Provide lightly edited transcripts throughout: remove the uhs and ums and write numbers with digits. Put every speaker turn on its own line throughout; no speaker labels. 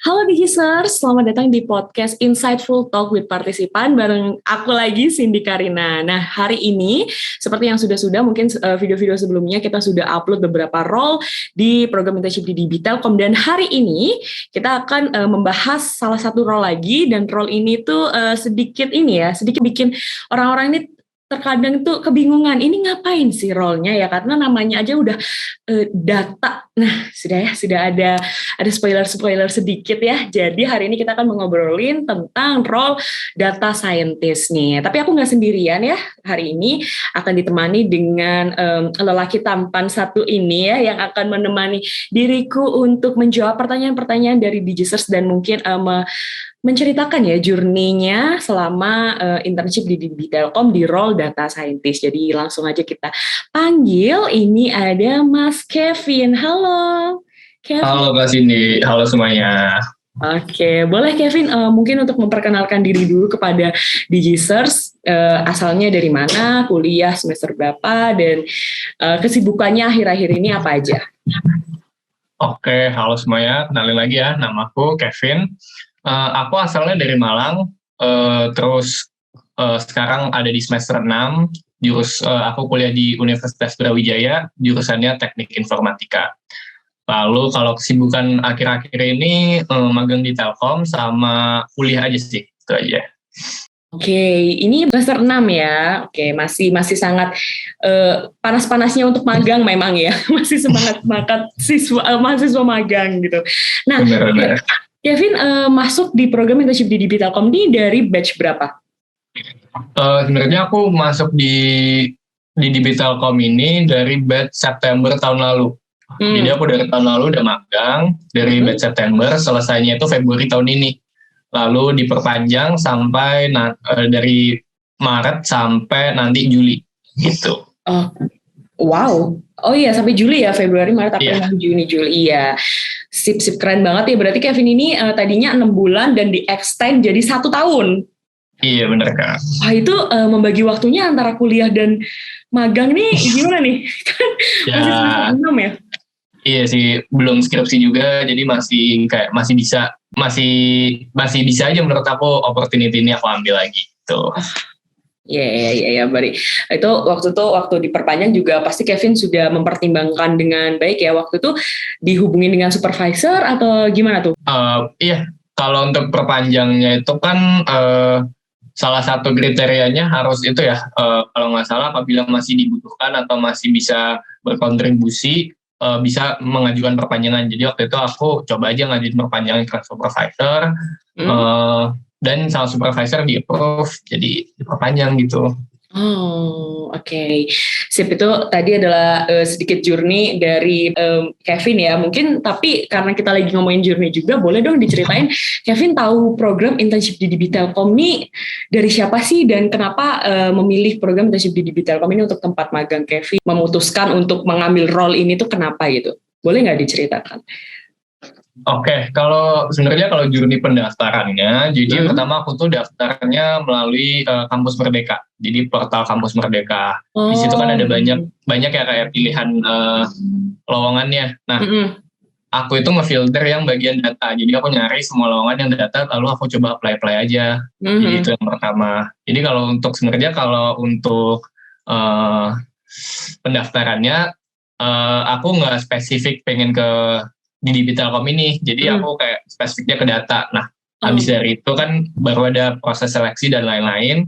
Halo Digisers, selamat datang di podcast Insightful Talk with Partisipan bareng aku lagi Cindy Karina. Nah hari ini seperti yang sudah mungkin video-video sebelumnya kita sudah upload beberapa role di program internship di DB Telkom dan hari ini kita akan membahas salah satu role lagi dan role ini tuh sedikit bikin orang-orang ini terkadang tuh kebingungan, ini ngapain sih role-nya ya, karena namanya aja udah data. Nah, sudah ada spoiler sedikit ya. Jadi hari ini kita akan mengobrolin tentang role data scientist nih. Tapi aku nggak sendirian ya. Hari ini akan ditemani dengan lelaki tampan satu ini ya, yang akan menemani diriku untuk menjawab pertanyaan-pertanyaan dari Digisers dan mungkin menceritakan ya journey-nya selama internship di DB Telkom di role data scientist. Jadi langsung aja kita panggil, ini ada Mas Kevin. Halo Kevin.
Halo Kak Cindy, halo semuanya.
Oke, boleh Kevin mungkin untuk memperkenalkan diri dulu kepada Digisers, asalnya dari mana, kuliah semester berapa, dan kesibukannya akhir-akhir ini apa aja?
Oke, halo semuanya, kenalin lagi ya, namaku Kevin. Aku asalnya dari Malang, terus sekarang ada di semester 6, aku kuliah di Universitas Brawijaya, jurusannya Teknik Informatika. Lalu kalau kesibukan akhir-akhir ini magang di Telkom sama kuliah aja sih, itu aja.
Oke, ini semester 6 ya. Oke, masih sangat panas-panasnya untuk magang memang ya. Masih semangat mahasiswa magang gitu. Nah,
benar.
Kevin masuk di program internship di DB Telkom ini dari batch berapa?
Sebenarnya aku masuk di DB Telkom ini dari batch September tahun lalu. Jadi aku dari tahun lalu udah magang, dari batch September, selesainya itu Februari tahun ini. Lalu diperpanjang sampai dari Maret sampai nanti Juli, gitu.
Oh, wow. Oh iya, sampai Juli ya, Februari, Maret, April, Juni, Juli. Iya. Sip, keren banget ya. Berarti Kevin ini tadinya 6 bulan dan di-extend jadi 1 tahun.
Iya, benar Kak.
Wah, itu membagi waktunya antara kuliah dan magang nih gimana nih? Kan masih semester 6 ya?
Iya sih, belum skripsi juga, jadi masih bisa aja menurut aku opportunity ini aku ambil lagi gitu.
Iya, Bari. Itu waktu diperpanjang juga pasti Kevin sudah mempertimbangkan dengan baik ya. Waktu itu dihubungin dengan supervisor atau gimana tuh?
Iya, kalau untuk perpanjangnya itu kan salah satu kriterianya harus itu ya, kalau nggak salah apabila masih dibutuhkan atau masih bisa berkontribusi, bisa mengajukan perpanjangan. Jadi waktu itu aku coba aja ngajuin perpanjangan ke supervisor, dan sama supervisor di-approve, jadi diperpanjang gitu.
Oh, oke. Sip, itu tadi adalah sedikit journey dari Kevin ya. Mungkin tapi karena kita lagi ngomongin journey juga, boleh dong diceritain Kevin tahu program internship di DB Telkom ini dari siapa sih dan kenapa memilih program internship di DB Telkom ini untuk tempat magang Kevin, memutuskan untuk mengambil role ini tuh kenapa gitu? Boleh nggak diceritakan?
Oke, kalau journey pendaftarannya, jadi pertama aku tuh daftarnya melalui Kampus Merdeka, jadi portal Kampus Merdeka. Di situ kan ada banyak ya kayak pilihan lowongannya. Nah, aku itu ngefilter yang bagian data, jadi aku nyari semua lowongan yang data, lalu aku coba apply aja. Jadi itu yang pertama. Jadi kalau untuk pendaftarannya, aku nggak spesifik pengen ke di DB Telkom ini, jadi aku kayak spesifiknya ke data. Nah, habis dari itu kan baru ada proses seleksi dan lain-lain.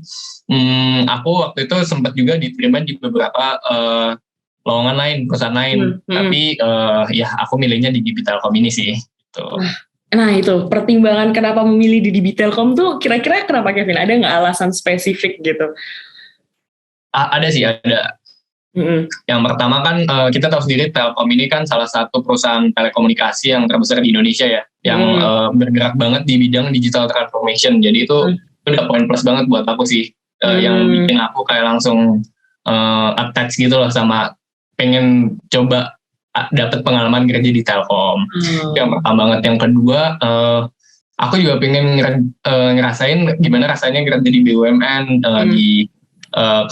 Aku waktu itu sempat juga diterima di beberapa lowongan lain, perusahaan lain. Tapi ya aku milihnya di DB Telkom ini sih. Gitu.
Nah itu pertimbangan kenapa memilih di DB Telkom tuh kira-kira kenapa Kevin? Ada nggak alasan spesifik gitu?
Ada sih, ada. Yang pertama kan kita tahu sendiri Telkom ini kan salah satu perusahaan telekomunikasi yang terbesar di Indonesia ya, yang bergerak banget di bidang digital transformation. Jadi itu udah poin plus banget buat aku sih, yang bikin aku kayak langsung attach gitu loh sama pengen coba dapat pengalaman kerja di Telkom. Yang pertama banget. Yang kedua, aku juga pengen ngerasain gimana rasanya kerja di BUMN, di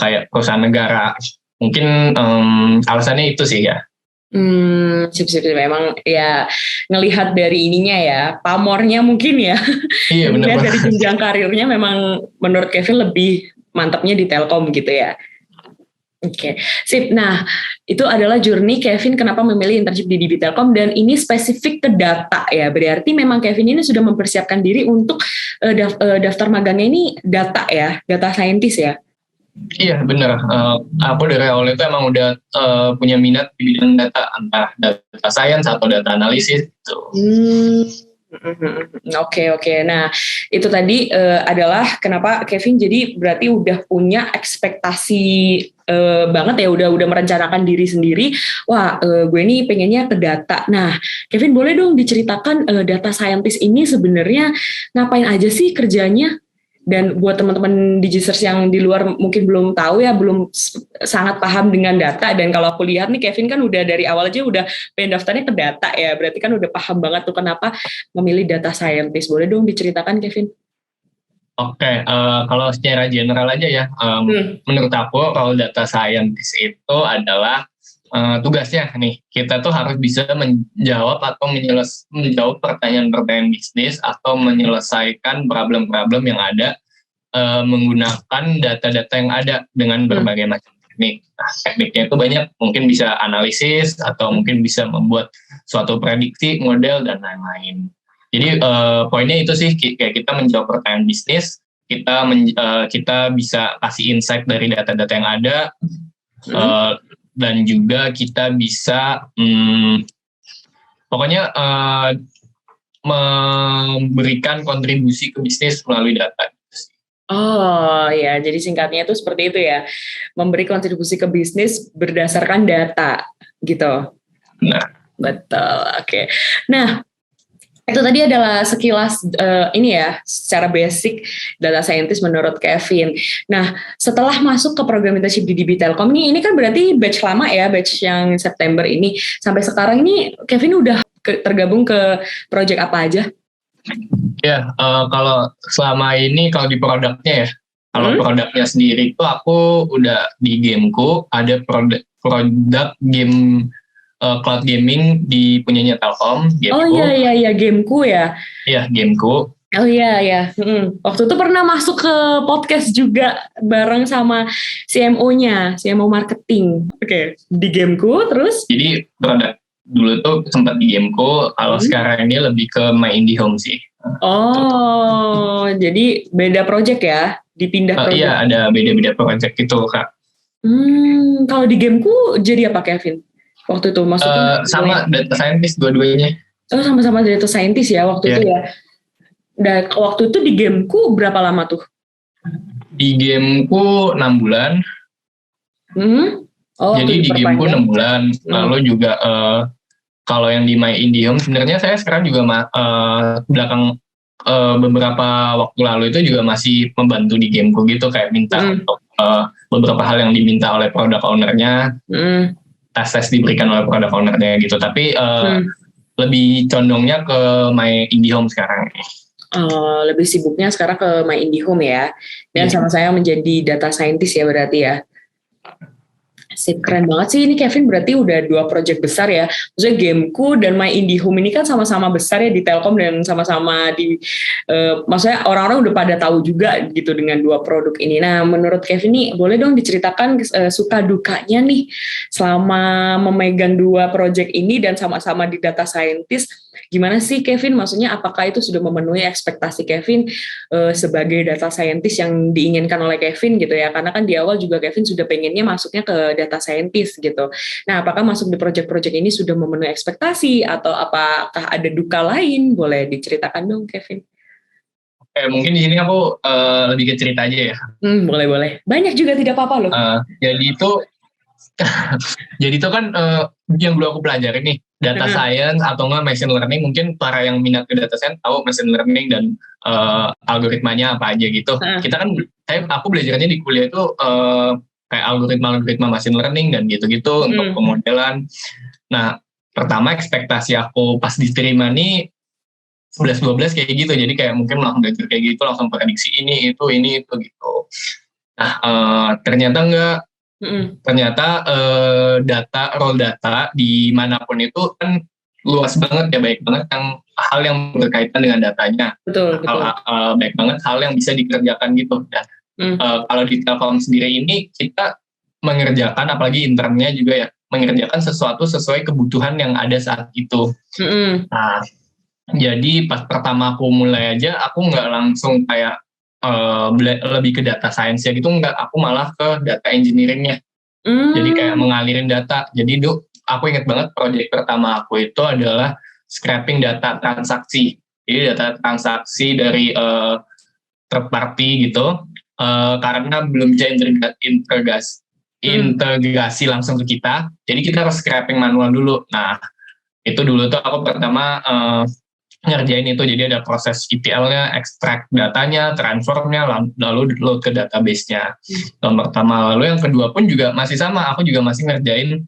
kayak perusahaan negara. Mungkin alasannya itu sih ya.
Sip. Memang ya ngelihat dari ininya ya, pamornya mungkin ya.
Iya benar
Ngelihat
banget.
dari jenjang karirnya memang menurut Kevin lebih mantapnya di Telkom gitu ya. Oke, sip. Nah, itu adalah journey Kevin kenapa memilih internship di DB Telkom dan ini spesifik ke data ya. Berarti memang Kevin ini sudah mempersiapkan diri untuk daftar magangnya ini data ya, data scientist ya.
Iya benar. Aku dari awal itu emang udah punya minat di bidang data, entah data science atau data analisis gitu.
Oke. Nah, itu tadi adalah kenapa Kevin jadi berarti udah punya ekspektasi banget ya, udah merencanakan diri sendiri. Wah, gue ini pengennya ke data. Nah, Kevin boleh dong diceritakan data scientist ini sebenarnya ngapain aja sih kerjanya? Dan buat teman-teman Digisters yang di luar mungkin belum tahu ya, belum sangat paham dengan data. Dan kalau aku lihat nih Kevin kan udah dari awal aja udah pengen daftarnya ke data ya. Berarti kan udah paham banget tuh kenapa memilih data scientist. Boleh dong diceritakan Kevin?
Oke, kalau secara general aja ya, menurut aku kalau data scientist itu adalah tugasnya nih, kita tuh harus bisa menjawab atau menjawab pertanyaan-pertanyaan bisnis atau menyelesaikan problem-problem yang ada menggunakan data-data yang ada dengan berbagai macam teknik. Nah, tekniknya itu banyak, mungkin bisa analisis atau mungkin bisa membuat suatu prediksi, model, dan lain-lain. Jadi poinnya itu sih, kayak kita menjawab pertanyaan bisnis, kita bisa kasih insight dari data-data yang ada, dan juga kita bisa pokoknya memberikan kontribusi ke bisnis melalui data.
Oh ya, jadi singkatnya itu seperti itu ya, memberi kontribusi ke bisnis berdasarkan data gitu.
Nah,
betul. Oke. Nah, itu tadi adalah sekilas ini ya, secara basic data scientist menurut Kevin. Nah, setelah masuk ke program internship di DB Telkom ini kan berarti batch lama ya, batch yang September ini. Sampai sekarang ini Kevin udah tergabung ke project apa aja?
Ya, kalau selama ini kalau di produknya ya, kalau produknya sendiri itu aku udah di Gameku, ada produk game cloud gaming di punyanya Telkom.
Gameku. Oh iya, Gameku ya.
Iya, Gameku.
Oh iya. Waktu itu pernah masuk ke podcast juga bareng sama CMO-nya, CMO marketing. Oke, di Gameku terus? Jadi
produk dulu tuh sempat di Gameku, kalau sekarang ini lebih ke My IndiHome sih.
Oh, jadi beda project ya? Dipindah project?
Iya, ada beda-beda project gitu, Kak.
Kalau di Gameku jadi apa, Kevin? Waktu itu maksudnya?
Sama data scientist dua-duanya.
Oh, sama-sama data scientist ya waktu itu ya? Dan waktu itu di Gameku berapa lama tuh?
Di Gameku 6 bulan. Jadi di Gameku 6 bulan. Lalu juga kalau yang di My IndiHome sebenarnya saya sekarang juga belakang beberapa waktu lalu itu juga masih membantu di Gameku gitu, kayak minta untuk beberapa hal yang diminta oleh product owner-nya, tes diberikan oleh product owner-nya gitu. Tapi lebih condongnya ke My IndiHome sekarang.
Lebih sibuknya sekarang ke My IndiHome ya. Dan sama saya menjadi data scientist ya berarti ya. Sip, keren banget sih ini Kevin, berarti udah 2 project besar ya. Maksudnya Gameku dan My IndiHome ini kan sama-sama besar ya di Telkom dan sama-sama di maksudnya orang-orang udah pada tahu juga gitu dengan 2 produk ini. Nah, menurut Kevin nih boleh dong diceritakan suka dukanya nih selama memegang 2 project ini dan sama-sama di data scientist. Gimana sih Kevin? Maksudnya apakah itu sudah memenuhi ekspektasi Kevin sebagai data scientist yang diinginkan oleh Kevin gitu ya? Karena kan di awal juga Kevin sudah pengennya masuknya ke data scientist gitu. Nah, apakah masuk di project-project ini sudah memenuhi ekspektasi atau apakah ada duka lain? Boleh diceritakan dong, Kevin.
Mungkin di sini aku lebih ke cerita aja ya.
Boleh. Banyak juga tidak apa-apa loh.
Jadi itu kan yang dulu aku pelajari nih, data science atau enggak machine learning. Mungkin para yang minat ke data science tahu machine learning dan algoritmanya apa aja gitu. Kita kan, aku belajarnya di kuliah itu kayak algoritma machine learning dan gitu-gitu untuk pemodelan. Nah, pertama ekspektasi aku pas diterima nih 11-12 kayak gitu. Jadi kayak mungkin langsung belajar kayak gitu, langsung prediksi ini itu gitu. Nah, ternyata enggak. Ternyata raw data dimanapun itu kan luas banget ya, baik banget hal yang berkaitan dengan datanya.
Betul.
Baik banget hal yang bisa dikerjakan gitu. Dan kalau di Telkom sendiri ini kita mengerjakan, apalagi internnya juga ya, mengerjakan sesuatu sesuai kebutuhan yang ada saat itu. Nah, jadi pas pertama aku mulai aja, aku nggak langsung kayak lebih ke data science ya gitu, nggak. Aku malah ke data engineeringnya. Jadi kayak mengalirin data. Jadi aku ingat banget proyek pertama aku itu adalah scraping data transaksi. Jadi data transaksi dari third party gitu, karena belum bisa integrasi langsung ke kita. Jadi kita harus scraping manual dulu. Nah, itu dulu tuh aku pertama ngerjain itu. Jadi ada proses ETL-nya, extract datanya, transformnya, lalu load ke database-nya. Yang pertama. Lalu yang kedua pun juga masih sama, aku juga masih ngerjain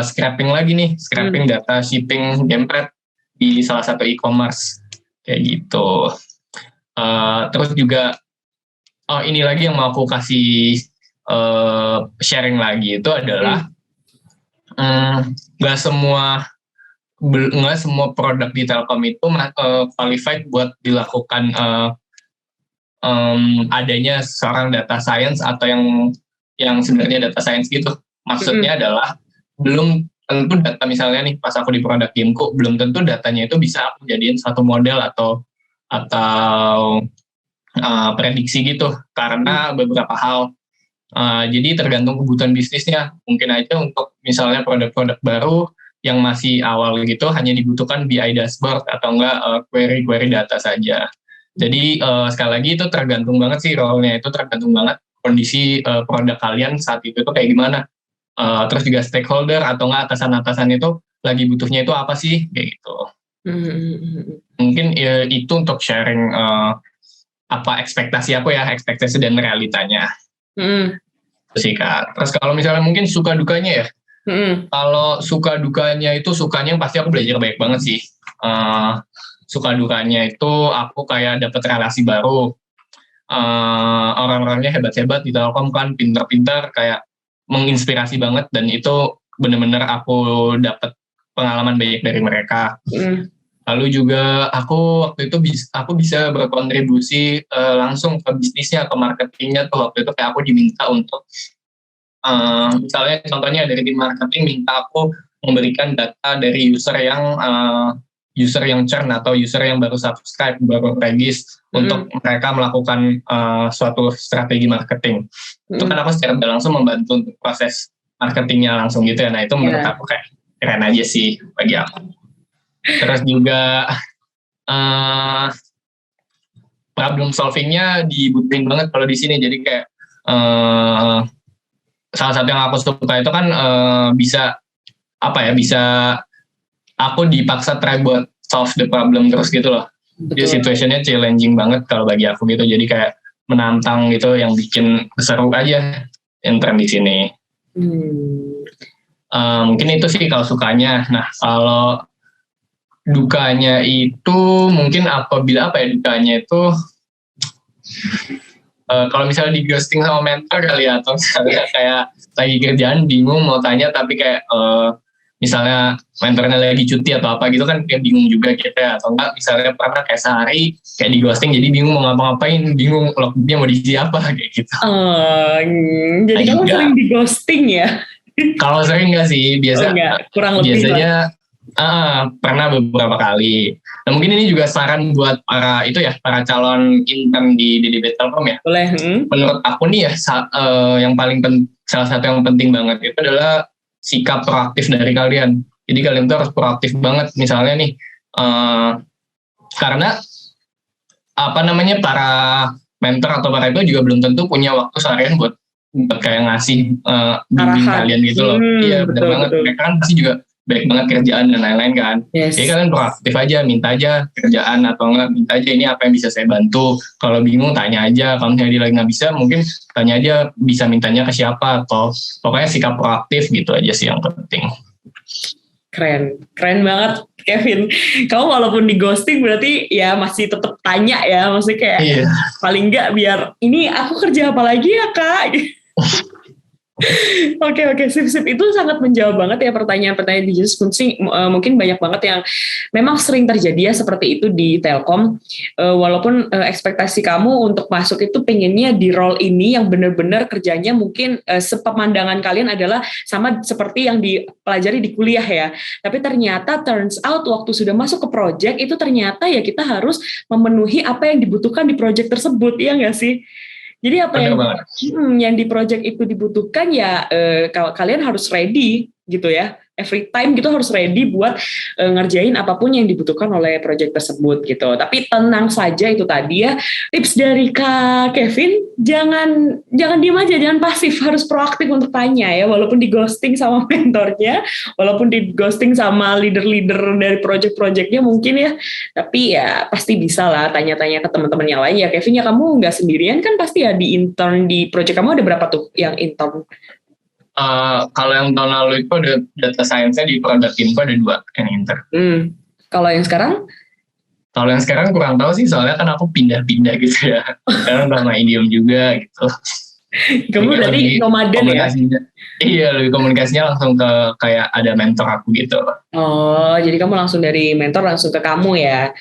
scraping lagi nih, scraping data shipping jempret di salah satu e-commerce kayak gitu. Terus juga ini lagi yang mau aku kasih sharing lagi itu adalah nggak semua produk di Telkom itu qualified buat dilakukan adanya seorang data science atau yang sebenarnya data science gitu. Maksudnya adalah belum tentu data, misalnya nih pas aku di produk Gimco, belum tentu datanya itu bisa aku jadiin satu model atau prediksi gitu, karena beberapa hal. Jadi tergantung kebutuhan bisnisnya. Mungkin aja untuk misalnya produk-produk baru yang masih awal gitu hanya dibutuhkan BI dashboard atau enggak query data saja. Jadi sekali lagi itu tergantung banget sih role-nya, itu tergantung banget kondisi produk kalian saat itu tuh kayak gimana. Terus juga stakeholder atau enggak atasan-atasan itu lagi butuhnya itu apa sih kayak gitu. Mungkin itu untuk sharing apa ekspektasi aku ya, ekspektasi dan realitanya. Sih Kak. Terus kalau misalnya mungkin suka dukanya ya, kalau suka dukanya itu, sukanya pasti aku belajar banyak banget sih. Suka dukanya itu aku kayak dapet relasi baru, orang-orangnya hebat-hebat di Telkom kan, pintar-pintar, kayak menginspirasi banget, dan itu bener-bener aku dapet pengalaman banyak dari mereka. Lalu juga aku waktu itu aku bisa berkontribusi langsung ke bisnisnya, ke marketingnya tuh. Waktu itu kayak aku diminta untuk misalnya contohnya dari tim marketing minta aku memberikan data dari user yang churn atau user yang baru subscribe, baru regis, untuk mereka melakukan suatu strategi marketing. Itu kan aku secara langsung membantu untuk proses marketingnya langsung gitu ya. Nah itu menurut aku kayak keren aja sih bagi aku. Terus juga problem solvingnya dibutuhin banget kalau di sini. Jadi kayak salah satu yang aku suka itu kan bisa aku dipaksa try buat solve the problem terus gitu loh. Jadi situationnya challenging banget kalau bagi aku gitu. Jadi kayak menantang gitu, yang bikin seru aja intern di sini. Mungkin itu sih kalau sukanya. Nah kalau dukanya itu mungkin dukanya itu kalau misalnya di ghosting sama mentor kali ya, atau misalnya kayak lagi kerjaan bingung mau tanya tapi kayak misalnya mentornya lagi cuti atau apa gitu kan, kayak bingung juga kita. Atau enggak misalnya pernah kayak sehari kayak di ghosting, jadi bingung mau ngapa-ngapain, bingung logbooknya mau diisi apa kayak gitu.
Jadi kamu sering di ghosting ya?
Kalau sering enggak sih,
kurang lebih
biasanya pernah beberapa kali. Nah mungkin ini juga saran buat para calon intern di Telkom ya.
Boleh.
Menurut aku nih ya, salah satu yang penting banget itu adalah sikap proaktif dari kalian. Jadi kalian tuh harus proaktif banget. Misalnya nih, karena para mentor atau para itu juga belum tentu punya waktu seharian buat kayak ngasih bimbing kalian gitu loh. Iya benar banget. Mereka kan pasti juga banyak banget kerjaan dan lain-lain kan. Jadi kalian proaktif aja, minta aja kerjaan atau enggak, minta aja ini apa yang bisa saya bantu. Kalau bingung tanya aja, kalau misalnya dia lagi nggak bisa mungkin tanya aja bisa mintanya ke siapa, atau pokoknya sikap proaktif gitu aja sih yang penting.
Keren banget Kevin. Kamu walaupun di ghosting berarti ya masih tetap tanya ya, maksudnya kayak paling enggak biar ini aku kerja apa lagi ya Kak. Oke, sip. Itu sangat menjawab banget ya pertanyaan-pertanyaan di Just mungkin banyak banget yang memang sering terjadi ya seperti itu di Telkom. Walaupun ekspektasi kamu untuk masuk itu pengennya di role ini yang benar-benar kerjanya mungkin sepemandangan kalian adalah sama seperti yang dipelajari di kuliah ya. Tapi ternyata turns out waktu sudah masuk ke project itu ternyata ya kita harus memenuhi apa yang dibutuhkan di project tersebut, ya nggak sih? Jadi apa yang di project itu dibutuhkan ya kalian harus ready gitu ya. Every time gitu harus ready buat ngerjain apapun yang dibutuhkan oleh project tersebut gitu. Tapi tenang saja itu tadi ya. Tips dari Kak Kevin, jangan diem aja, jangan pasif, harus proaktif untuk tanya ya. Walaupun di ghosting sama mentornya, walaupun di ghosting sama leader-leader dari project-projectnya mungkin ya, tapi ya pasti bisa lah tanya-tanya ke teman-teman yang lain ya. Kevin ya, kamu nggak sendirian kan, pasti ya di intern di project kamu ada berapa tuh yang intern?
Kalau yang tahun lalu itu ada data science-nya di product info ada 2 yang intern.
Kalau yang sekarang?
Kalau yang sekarang kurang tahu sih, soalnya kan aku pindah-pindah gitu ya. Sekarang sama Indium juga gitu.
Kamu berarti nomaden ya?
Iya, lebih komunikasinya langsung ke kayak ada mentor aku gitu.
Oh, jadi kamu langsung dari mentor langsung ke kamu ya?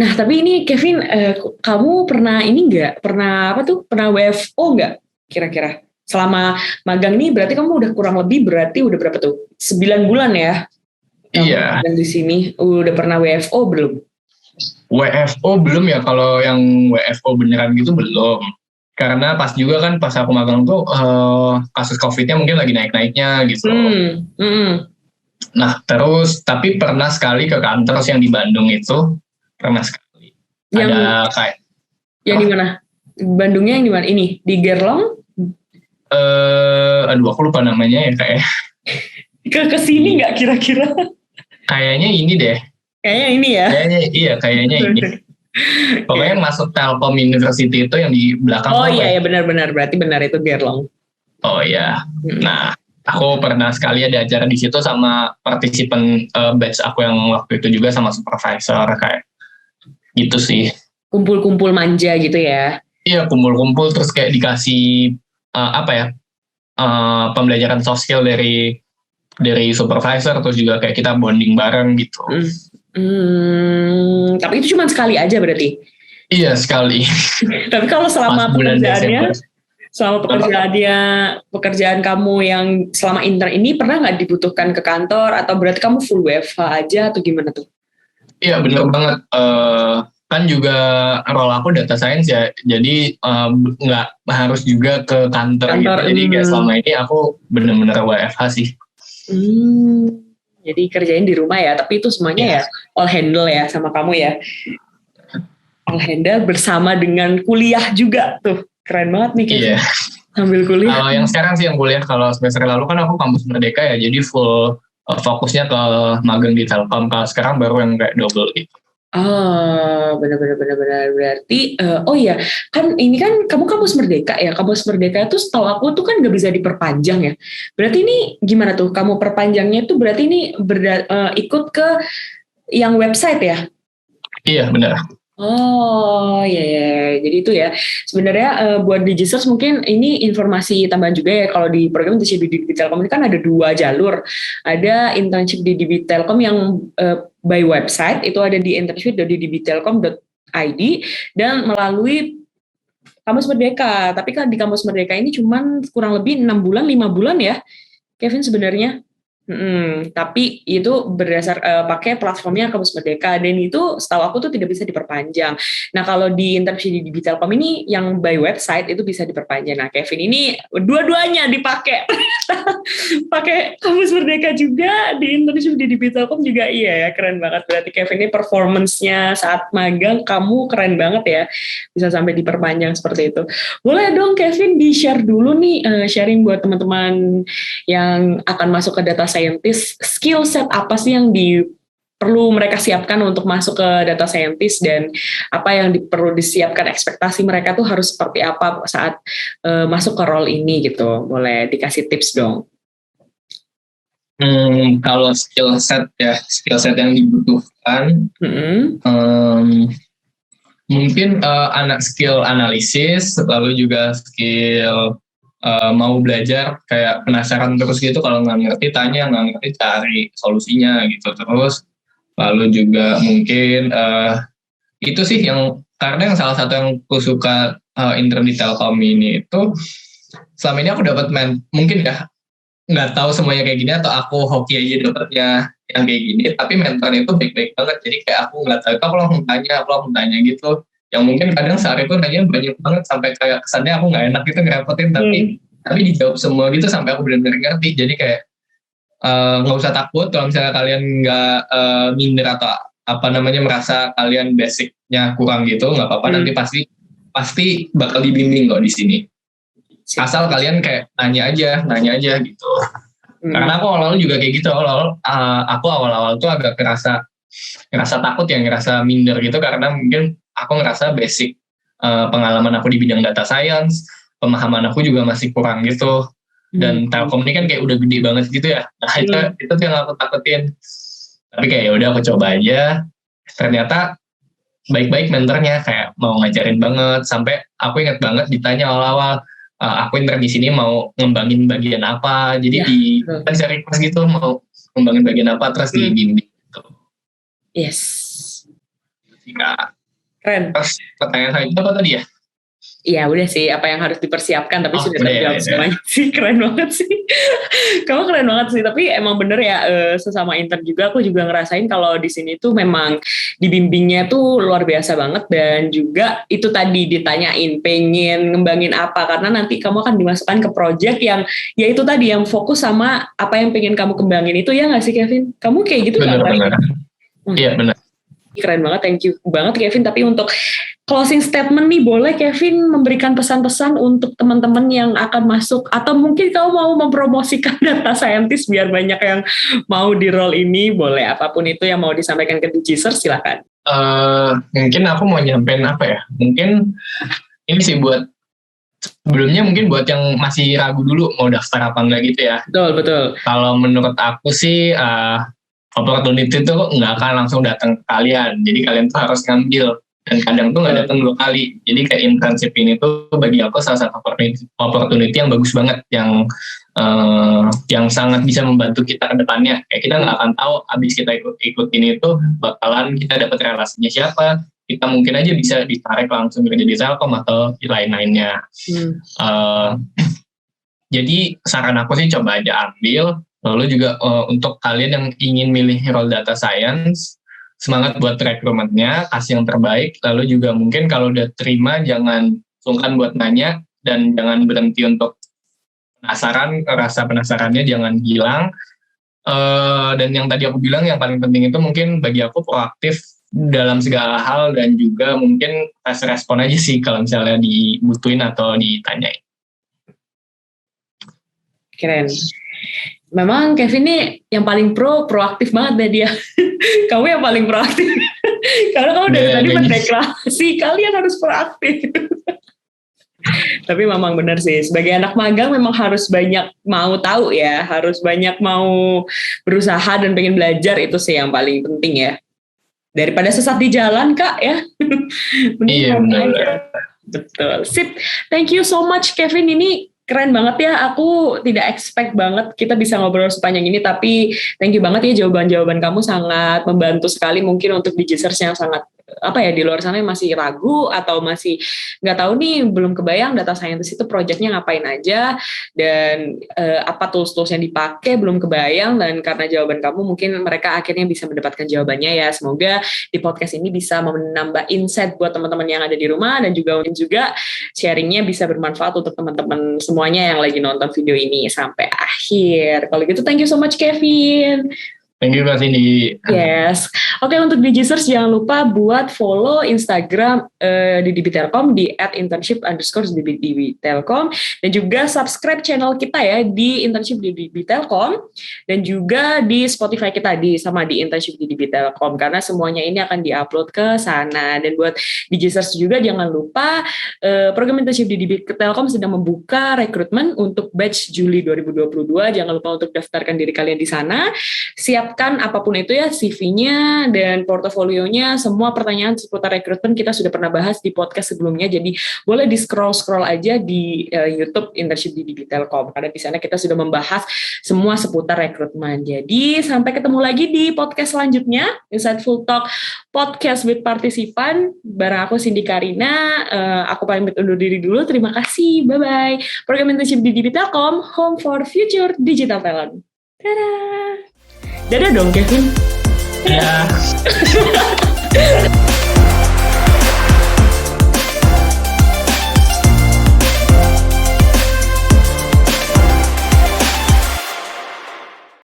Nah, tapi ini Kevin, kamu pernah ini nggak? Pernah apa tuh? Pernah WFO nggak? Kira-kira selama magang nih berarti kamu udah kurang lebih berarti udah berapa tuh? 9 bulan ya?
Iya.
Dan di sini udah pernah WFO belum?
WFO belum ya, kalau yang WFO beneran gitu belum. Karena pas juga kan pas aku magang tuh kasus COVID-nya mungkin lagi naik-naiknya gitu. Nah terus tapi pernah sekali ke kantor yang di Bandung itu, pernah sekali. Ada kayak
yang di mana? Bandungnya yang di mana? Ini di Gerlong?
Aduh aku lupa namanya ya kayak.
Ke sini nggak kira-kira?
Kayaknya ini deh.
Kayaknya ini ya.
Kayaknya ini. Pokoknya masuk Telkom University itu yang di belakang.
Oh iya, benar-benar, berarti benar itu Gerlong.
Oh iya. Nah, aku pernah sekali ada acara di situ sama partisipan batch aku yang waktu itu juga sama supervisor kayak gitu sih.
Kumpul-kumpul manja gitu ya.
Iya, kumpul-kumpul terus kayak dikasih pembelajaran soft skill dari supervisor, terus juga kayak kita bonding bareng gitu.
Tapi itu cuma sekali aja berarti?
Iya, sekali.
Tapi kalau selama pekerjaan kamu yang selama intern ini pernah nggak dibutuhkan ke kantor, atau berarti kamu full WFH aja atau gimana tuh?
Iya, benar banget. Kan juga role aku data science ya, jadi nggak harus juga ke kantor gitu. Jadi kayak selama ini aku benar-benar WFH sih.
Jadi kerjain di rumah ya, tapi itu semuanya ya all handle ya sama kamu ya. All handle bersama dengan kuliah juga tuh. Keren banget nih Kevin. Sambil kuliah.
Kalau yang sekarang sih yang kuliah, kalau semester lalu kan aku kampus Merdeka ya, jadi full fokusnya ke magang di Telkom. Kalau sekarang baru yang kayak double gitu.
Oh, benar. Berarti, oh iya, kan ini kan kamu kampus Merdeka ya. Kampus Merdeka itu setahu aku tuh kan nggak bisa diperpanjang ya. Berarti ini gimana tuh? Kamu perpanjangnya tuh berarti ini ikut ke yang website ya?
Iya, benar.
Oh ya. Jadi itu ya. Sebenarnya buat Digisters mungkin ini informasi tambahan juga ya, kalau di program internship di DB Telkom ini kan ada 2 jalur. Ada internship di DB Telkom yang by website, itu ada di internship.dbtelkom.id, dan melalui Kampus Merdeka. Tapi kan di Kampus Merdeka ini cuman kurang lebih 6 bulan, 5 bulan ya, Kevin sebenarnya. Tapi itu berdasar pakai platformnya Kampus Merdeka, dan itu setahu aku tuh tidak bisa diperpanjang. Nah kalau di internship di Telkom ini yang by website itu bisa diperpanjang. Nah Kevin ini dua-duanya dipakai. Pakai Kampus Merdeka juga, di internship di Telkom juga. Iya ya, keren banget. Berarti Kevin ini performance-nya saat magang kamu keren banget ya, bisa sampai diperpanjang seperti itu. Boleh dong Kevin di-share dulu nih, sharing buat teman-teman yang akan masuk ke data scientist, skill set apa sih yang perlu mereka siapkan untuk masuk ke data scientist, dan apa yang perlu disiapkan, ekspektasi mereka tuh harus seperti apa saat masuk ke role ini gitu. Boleh dikasih tips dong.
Kalau skill set yang dibutuhkan, mungkin skill analisis, lalu juga skill mau belajar, kayak penasaran terus gitu, kalau nggak ngerti tanya, nggak ngerti cari solusinya gitu. Terus lalu juga mungkin itu sih yang, karena yang salah satu yang aku suka intern di Telkom ini itu, selama ini aku dapat mungkin ya nggak tahu semuanya kayak gini atau aku hoki aja dapetnya yang kayak gini, tapi mentornya itu baik-baik banget. Jadi kayak aku nggak tahu, aku langsung tanya gitu, yang mungkin kadang sehari itu nanya banyak banget sampai kayak kesannya aku nggak enak gitu, ngerepotin, tapi dijawab semua gitu sampai aku benar-benar ngerti. Jadi kayak nggak usah takut kalau misalnya kalian nggak minder atau apa namanya merasa kalian basicnya kurang gitu, nggak apa-apa, nanti pasti bakal dibimbing kok di sini. Asal kalian kayak nanya aja gitu. Karena aku awal-awal juga kayak gitu, aku awal-awal tuh agak ngerasa takut ya, ngerasa minder gitu, karena mungkin aku ngerasa basic pengalaman aku di bidang data science, pemahaman aku juga masih kurang gitu. Dan Telkom ini kan kayak udah gede banget gitu ya. Nah itu tuh yang aku takutin. Tapi kayak yaudah aku coba aja. Ternyata baik-baik mentornya, kayak mau ngajarin banget. Sampai aku ingat banget ditanya awal-awal, aku intern di sini mau ngembangin bagian apa. Jadi kan saya request gitu mau ngembangin bagian apa, terus dibimbing gitu.
Yes.
Keren. Terus pertanyaan saya itu apa tadi ya?
Iya udah sih, apa yang harus dipersiapkan, tapi sudah terjawab semuanya sih. Keren banget sih. Kamu keren banget sih, tapi emang bener ya, sesama intern juga aku juga ngerasain kalau di sini tuh memang dibimbingnya tuh luar biasa banget. Dan juga itu tadi ditanyain pengen ngembangin apa, karena nanti kamu akan dimasukkan ke project yang ya itu tadi, yang fokus sama apa yang pengen kamu kembangin itu, ya nggak sih Kevin? Kamu kayak gitu nggak?
Bener. Iya benar.
Keren banget, thank you banget Kevin. Tapi untuk closing statement nih, boleh Kevin memberikan pesan-pesan untuk teman-teman yang akan masuk, atau mungkin kamu mau mempromosikan data scientist biar banyak yang mau di role ini, boleh apapun itu yang mau disampaikan ke Digizers, silakan.
Mungkin aku mau nyampein apa ya, mungkin ini sih buat sebelumnya, mungkin buat yang masih ragu dulu mau daftar apa enggak gitu ya.
Betul.
Kalau menurut aku sih opportunity itu nggak akan langsung datang ke kalian, jadi kalian tuh harus ngambil, dan kadang tuh nggak datang 2 kali. Jadi kayak internship ini tuh bagi aku salah satu opportunity yang bagus banget, yang sangat bisa membantu kita ke depannya. Kayak kita nggak akan tahu abis kita ikut ini tuh bakalan kita dapat relasinya siapa, kita mungkin aja bisa ditarik langsung kerja di Telkom atau di lain-lainnya. Jadi saran aku sih coba aja ambil. Lalu juga untuk kalian yang ingin milih role data science, semangat buat rekrutmennya, kasih yang terbaik. Lalu juga mungkin kalau udah terima, jangan sungkan buat nanya, dan jangan berhenti untuk penasaran, rasa penasarannya jangan hilang. Dan yang tadi aku bilang yang paling penting itu mungkin bagi aku proaktif dalam segala hal, dan juga mungkin fast respon aja sih kalau misalnya dibutuhin atau ditanyain.
Keren. Memang Kevin ini yang paling proaktif banget deh dia. Kamu yang paling proaktif. Karena kamu dari tadi mendeklarasi kalian harus proaktif. Tapi memang benar sih, sebagai anak magang memang harus banyak mau tahu ya, harus banyak mau berusaha dan pengen belajar, itu sih yang paling penting ya. Daripada sesat di jalan Kak ya.
Iya benar.
Betul. Sip. Thank you so much Kevin, ini keren banget ya, aku tidak expect banget kita bisa ngobrol sepanjang ini, tapi thank you banget ya, jawaban-jawaban kamu sangat membantu sekali mungkin untuk Digizers yang sangat di luar sana masih ragu atau masih nggak tahu nih, belum kebayang data scientist itu projectnya ngapain aja, dan apa tools-tools yang dipakai belum kebayang, dan karena jawaban kamu mungkin mereka akhirnya bisa mendapatkan jawabannya ya. Semoga di podcast ini bisa menambah insight buat teman-teman yang ada di rumah, dan juga sharingnya bisa bermanfaat untuk teman-teman semuanya yang lagi nonton video ini sampai akhir. Kalau gitu thank you so much Kevin.
Thank you Kak Cindy.
Yes. Oke, untuk Digizers jangan lupa buat follow Instagram DDB Telkom di @internship_DDB Telkom, dan juga subscribe channel kita ya di Internship DDB Telkom, dan juga di Spotify kita di Internship DDB Telkom, karena semuanya ini akan diupload ke sana. Dan buat Digizers juga jangan lupa program Internship DDB Telkom sedang membuka rekrutmen untuk batch Juli 2022. Jangan lupa untuk daftarkan diri kalian di sana. Siapkan siapkan apapun itu ya, CV-nya dan portofolionya, semua pertanyaan seputar rekrutmen kita sudah pernah bahas di podcast sebelumnya, jadi boleh di scroll aja di YouTube Internship di Telkom, karena di sana kita sudah membahas semua seputar rekrutmen. Jadi sampai ketemu lagi di podcast selanjutnya, Insightful Talk Podcast with Partisipan, bareng aku Cindy Karina. Aku pamit undur diri dulu, terima kasih, bye-bye. Program Internship di Telkom, Home for Future Digital Talent. Dadah. Dadah dong, Kevin.
Ya.